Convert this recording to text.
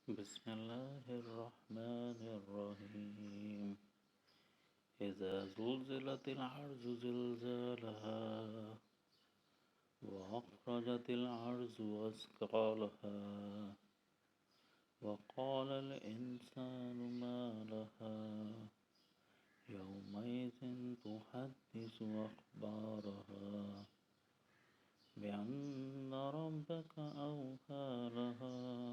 بسم الله الرحمن الرحيم. إذا زلزلت الأرض زلزالها وأخرجت الأرض أثقالها وقال الإنسان ما لها يومئذ تحدث أخبارها بأن ربك أوحى لها